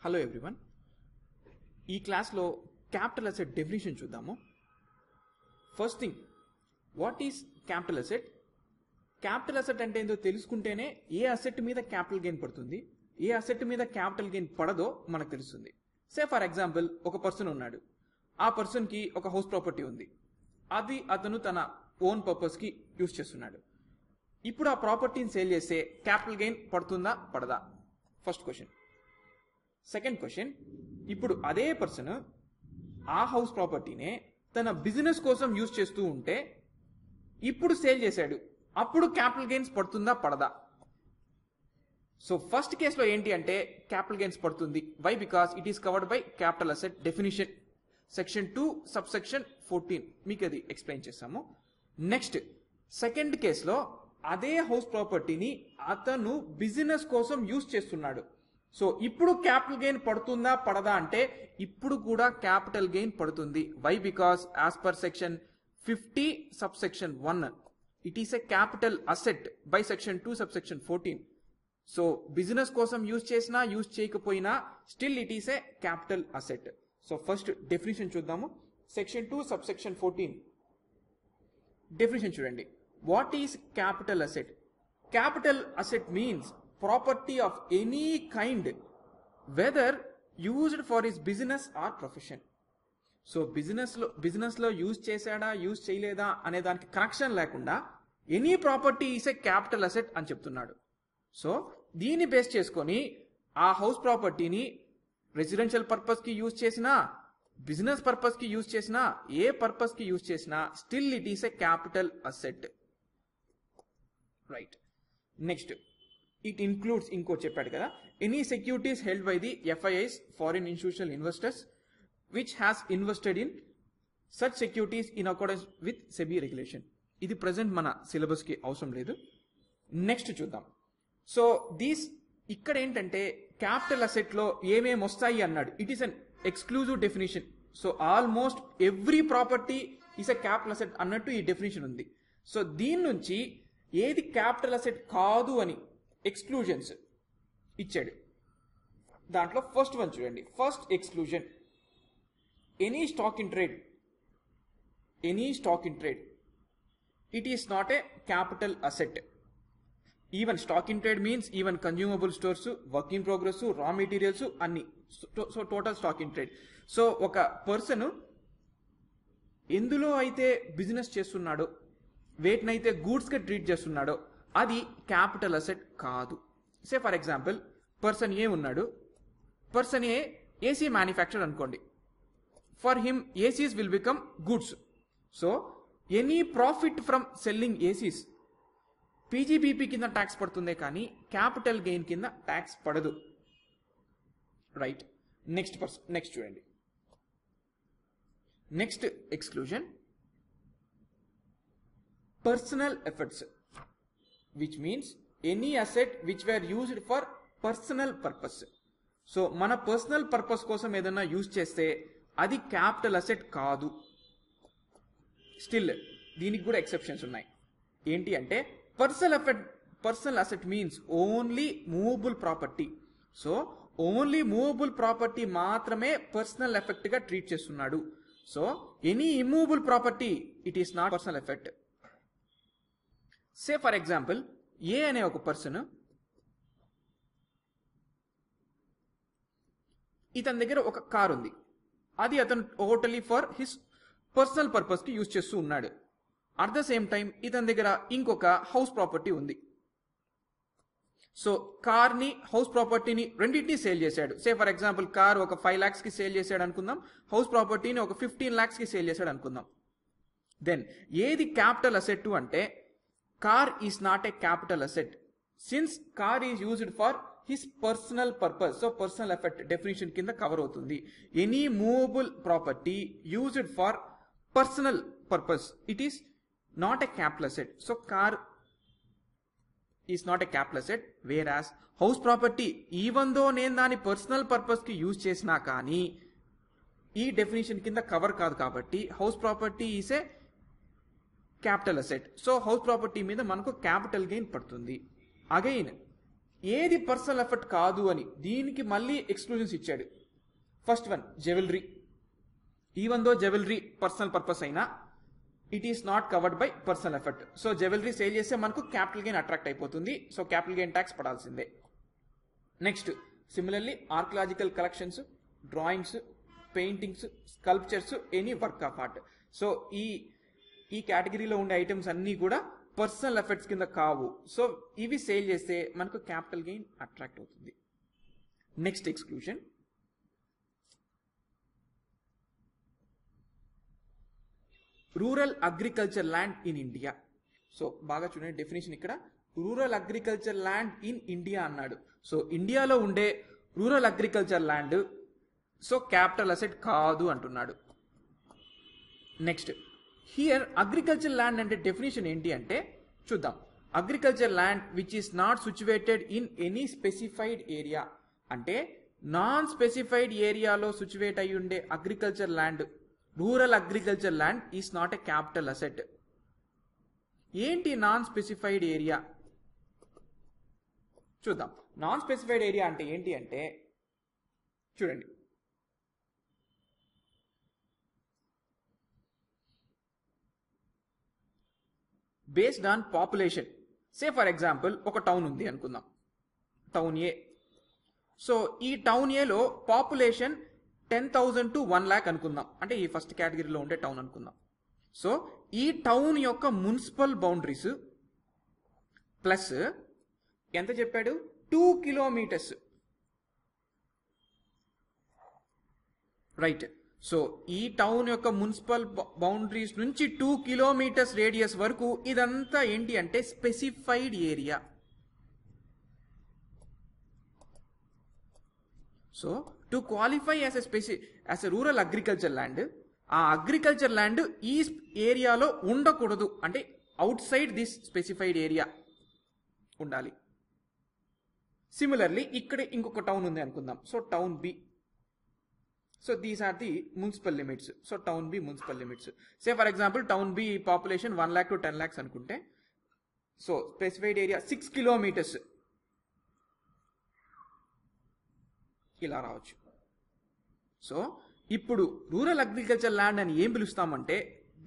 Hello everyone, ఈ క్లాస్లో capital asset definition చూద్దాము. First thing, what is capital asset? Capital asset అంటే ఏందో తెలుసుకుంటేనే ఏ అసెట్ మీద క్యాపిటల్ గెయిన్ పడుతుంది, ఏ అసెట్ మీద క్యాపిటల్ గెయిన్ పడదో మనకు తెలుస్తుంది. సే ఫర్ ఎగ్జాంపుల్, ఒక పర్సన్ ఉన్నాడు, ఆ పర్సన్కి ఒక హౌస్ ప్రాపర్టీ ఉంది, అది అతను తన ఓన్ పర్పస్కి యూజ్ చేస్తున్నాడు. ఇప్పుడు ఆ ప్రాపర్టీని సేల్ చేస్తే క్యాపిటల్ గెయిన్ పడుతుందా పడదా? First question. సెకండ్ క్వశ్చన్, ఇప్పుడు అదే పర్సన్ ఆ హౌస్ ప్రాపర్టీనే తన బిజినెస్ కోసం యూజ్ చేస్తూ ఉంటే ఇప్పుడు సేల్ చేశాడు, అప్పుడు క్యాపిటల్ గెయిన్స్ పడుతుందా పడదా? సో ఫస్ట్ కేసులో ఏంటి అంటే క్యాపిటల్ గెయిన్స్ పడుతుంది. Why? Because it is covered by capital asset definition section 2 subsection 14. మీకు అది ఎక్స్ప్లెయిన్ చేస్తాము. నెక్స్ట్, సెకండ్ కేసులో అదే హౌస్ ప్రాపర్టీని అతను బిజినెస్ కోసం యూజ్ చేస్తున్నాడు. సో ఇప్పుడు క్యాపిటల్ గెయిన్ పడుతుందా పడదా అంటే ఇప్పుడు కూడా క్యాపిటల్ గెయిన్ పడుతుంది. Why? Because as per section 50 subsection 1 it is a capital asset by section 2 subsection 14. So business కోసం యూజ్ చేసినా యూజ్ చేయకపోయినా still it is a capital asset. So first definition చూద్దాము. సెక్షన్ 2 సబ్సెక్షన్ 14 డెఫినేషన్ చూడండి. What is capital asset? Capital asset means property of any kind whether used for his business or profession. So business లో use చేశాడా use చేయలేదా అనే దానికి connection లేకుండా any property is a capital asset అని చెప్తున్నాడు. So దీన్ని బేస్ చేసుకొని ఆ హౌస్ ప్రాపర్టీని రెసిడెన్షియల్ పర్పస్ కి యూజ్ చేసినా, బిజినెస్ పర్పస్ కి యూజ్ చేసినా, ఏ పర్పస్ కి యూజ్ చేసినా still it is a capital asset. Right. Next, it includes, ఇంకో చెప్పాడు కదా, any securities held by the FIIs foreign institutional investors which has invested in such securities in accordance with SEBI regulation. ఇది present మన syllabus కి అవసరం లేదు. Next చూద్దాం. So ఇక్కడ ఏంటంటే క్యాపిటల్ అసెట్ లో ఏమేమి వస్తాయి అన్నాడు. It is an exclusive definition. So almost every property is a capital asset అన్నట్టు ఈ డెఫినేషన్ ఉంది. సో దీని నుంచి ఏది క్యాపిటల్ అసెట్ కాదు అని ఎక్స్క్లూజన్స్ ఇచ్చాడు. దాంట్లో ఫస్ట్ వన్ చూడండి. First exclusion, any stock in trade it is not a capital asset. Even stock in trade means even consumable stores, work in progress, raw materials అన్ని. So total stock in trade. So ఒక person ఎందులో అయితే business చేస్తున్నాడో, వేటినైతే goods గా treat చేస్తున్నాడో అది capital asset కాదు. సే for example, person ఏ ఉన్నాడు, పర్సన్ ఏ ఏసీ మ్యానుఫ్యాక్చర్ అనుకోండి. For him ACs will become goods. So any profit from selling ACs PGBP కింద ట్యాక్స్ పడుతుందే కానీ క్యాపిటల్ గెయిన్ కింద ట్యాక్స్ పడదు. రైట్. నెక్స్ట్ చూడండి. Next exclusion, personal efforts which means any asset which were used for personal purpose. So మన personal purpose కోసం ఏదైనా use చేస్తే అది క్యాపిటల్ అసెట్ కాదు. స్టిల్ దీనికి కూడా ఎక్సెప్షన్స్ ఉన్నాయి. ఏంటి అంటే personal asset means only movable property. So only movable property మాత్రమే పర్సనల్ ఎఫెక్ట్ గా ట్రీట్ చేస్తున్నాడు. So any immovable property it is not personal effect. Say for example, A అనే ఒక పర్సన్, ఇతని దగ్గర ఒక కార్ ఉంది, అది అతను totally for his personal purpose కి యూజ్ చేస్తూ ఉన్నాడు. అట్ ద సేమ్ టైం ఇతని దగ్గర ఇంకొక హౌస్ ప్రాపర్టీ ఉంది. సో కార్ని, హౌస్ ప్రాపర్టీని రెండింటినీ సేల్ చేశాడు. సే ఫర్ ఎగ్జాంపుల్, కార్ ఒక 5 lakhs కి సేల్ చేశాడు అనుకుందాం, హౌస్ ప్రాపర్టీని ఒక 15 lakhs కి సేల్ చేశాడు అనుకుందాం. దెన్ ఏది క్యాపిటల్ అసెట్ అంటే car is not a capital asset since car is used for his personal purpose. So personal effect definition కింద కవర్ అవుతుంది. Any movable property used for personal purpose it is not a capital asset. So car is not a capital asset. Where as house property, even though నేను దాని personal purpose కి use చేసినా కానీ ఈ definition కింద cover కాదు కాబట్టి house property is a capital asset. So house property మీద మనకు క్యాపిటల్ గెయిన్ పడుతుంది. అగైన్ ఏది పర్సనల్ ఎఫర్ట్ కాదు అని దీనికి మళ్ళీ ఎక్స్క్లూజన్స్ ఇచ్చాడు. First one jewellery. Even though jewellery personal purpose అయినా it is not covered by personal effort. So jewellery sale చేస్తే మనకు క్యాపిటల్ గెయిన్ అట్రాక్ట్ అయిపోతుంది. సో క్యాపిటల్ గెయిన్ ట్యాక్స్ పడాల్సిందే. Next similarly archaeological collections, drawings, paintings, sculptures, any work of art. So ఈ కేటగిరీలో ఉండే items అన్నీ కూడా పర్సనల్ ఎఫర్ట్స్ కింద కావు. సో ఇవి సేల్ చేస్తే మనకు క్యాపిటల్ గెయిన్ అట్రాక్ట్ అవుతుంది. Next exclusion rural agriculture land in India. So బాగా చూడండి డెఫినేషన్ ఇక్కడ rural agriculture land in India అన్నాడు. సో ఇండియాలో ఉండే rural agriculture land so capital asset కాదు అంటున్నాడు. నెక్స్ట్ హియర్ అగ్రికల్చర్ ల్యాండ్ అంటే డెఫినేషన్ ఏంటి అంటే చూద్దాం. Agriculture land which is not situated in any specified area అంటే నాన్ స్పెసిఫైడ్ ఏరియాలో సిచ్యువేట్ అయి ఉండే agriculture land, rural agriculture land is not a capital asset. ఏంటి నాన్ స్పెసిఫైడ్ ఏరియా చూద్దాం. నాన్ స్పెసిఫైడ్ ఏరియా అంటే ఏంటి అంటే చూడండి, based on population. Say for example ఒక టౌన్ ఉంది అనుకుందాం, టౌన్ ఏ. సో ఈ టౌన్ ఏలో పాపులేషన్ 10,000 to 1 lakh అనుకుందాం, అంటే ఈ ఫస్ట్ కేటగిరీలో ఉండే టౌన్ అనుకుందాం. సో ఈ టౌన్ యొక్క మున్సిపల్ బౌండరీస్ ప్లస్ ఎంత చెప్పాడు 2 kilometers, రైట్. సో ఈ టౌన్ యొక్క మున్సిపల్ బౌండరీస్ నుంచి 2 kilometers రేడియస్ వరకు ఇదంతా ఏంటి అంటే specified area. So to qualify as a rural agriculture land, ఆ అగ్రికల్చర్ ల్యాండ్ ఈ ఏరియాలో ఉండకూడదు, అంటే outside this specified area ఉండాలి. సిమిలర్లీ ఇక్కడ ఇంకొక టౌన్ ఉంది అనుకుందాం. So town B. So these are the municipal limits. So town B municipal limits. Say for example town B population 1 lakh to 10 lakhs అనుకుంటే, సో స్పెసిఫైడ్ ఏరియా 6 kilometers ఇలా రావచ్చు. So ఇప్పుడు rural agriculture land అని ఏం పిలుస్తామంటే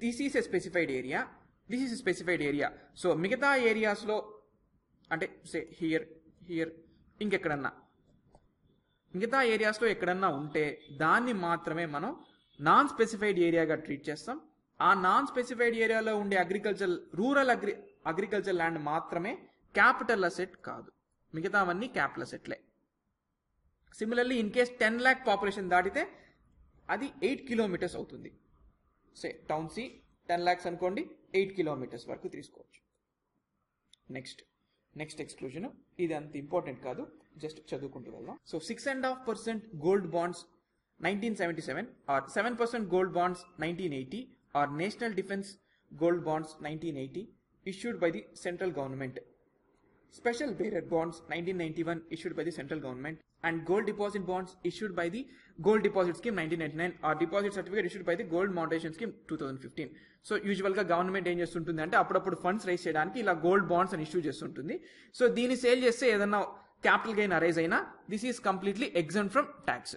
this is a specified area, this is a specified area. So మిగతా ఏరియాస్లో అంటే సే హియర్ ఇంకెక్కడన్నా మిగతా ఏరియాస్లో ఎక్కడన్నా ఉంటే దాన్ని మాత్రమే మనం నాన్ స్పెసిఫైడ్ ఏరియాగా ట్రీట్ చేస్తాం. ఆ నాన్ స్పెసిఫైడ్ ఏరియాలో ఉండే రూరల్ అగ్రికల్చర్ ల్యాండ్ మాత్రమే క్యాపిటల్ అసెట్ కాదు, మిగతావన్నీ క్యాపిటల్ అసెట్లే. Similarly in case 10 lakh population దాటితే అది 8 kilometers అవుతుంది. సే టౌన్ సి 10 lakhs అనుకోండి, 8 kilometers వరకు తీసుకోవచ్చు. నెక్స్ట్ ఎక్స్క్లూజన్ ఇది అంత ఇంపార్టెంట్ కాదు, జస్ట్ చదువుకుంటూ వెళ్దాం. So 6.5% gold bonds 1977 or 7% gold bonds 1980 or national defence gold bonds 1980 issued by the central government. Special bearer bonds 1991 issued by the central government and gold deposit bonds issued by the gold deposit scheme 1999 or deposit certificate issued by the gold moderation scheme 2015. So యూజువల్గా government ఏం చేస్తుంటుంది అంటే అప్పుడప్పుడు funds rise చేయడానికి ఇలా gold bonds అని issue చేస్తుంటుంది. So దీన్ని సేల్ చేస్తే ఏదన్నా క్యాపిటల్ గెయిన్ అరైజ్ అయినా this is completely exam from tax,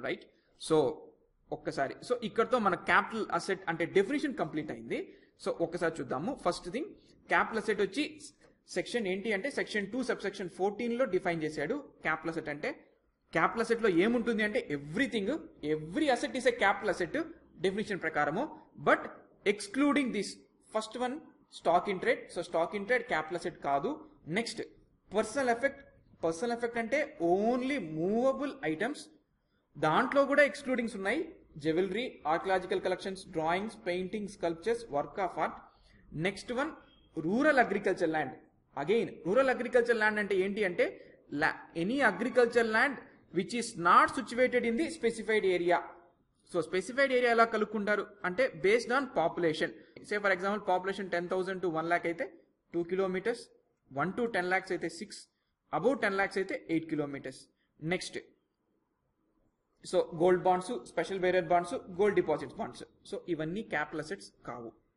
right. So ఒక్కసారి సో ఇక్కడతో మన క్యాపిటల్ అసెట్ అంటే డెఫినేషన్ కంప్లీట్ అయింది. సో ఒక్కసారి చూద్దాము. ఫస్ట్ థింగ్ క్యాపిటల్ అసెట్ వచ్చి సెక్షన్ ఏంటి అంటే సెక్షన్ 2 subsection 14లో డిఫైన్ చేశాడు. క్యాపిటల్ అసెట్ అంటే క్యాపిటల్ అసెట్ లో ఏముంటుంది అంటే every asset is a capital asset definition ప్రకారము, but excluding this first one stock in trade. So stock in trade capital asset కాదు. నెక్స్ట్ పర్సనల్ ఎఫెక్ట్ అంటే only movable items, దాంట్లో కూడా excludings ఉన్నాయి. Jewellery, archaeological collections, drawings, painting, sculptures, work of art. Next one rural agriculture land. Again rural agriculture land అంటే ఏంటి అంటే any agriculture land which is not situated in the specified area. So specified area ఎలా కలుపుకుంటారు అంటే based on population. Say for example population 10,000 to 1 lakh అయితే 2 kilometers, 1 to 10 lakhs అయితే 6, above 10 lakhs అయితే 8 kilometers. Next so gold bonds, special bearer bonds, gold deposits bonds. So ఇవన్నీ capital assets కావు.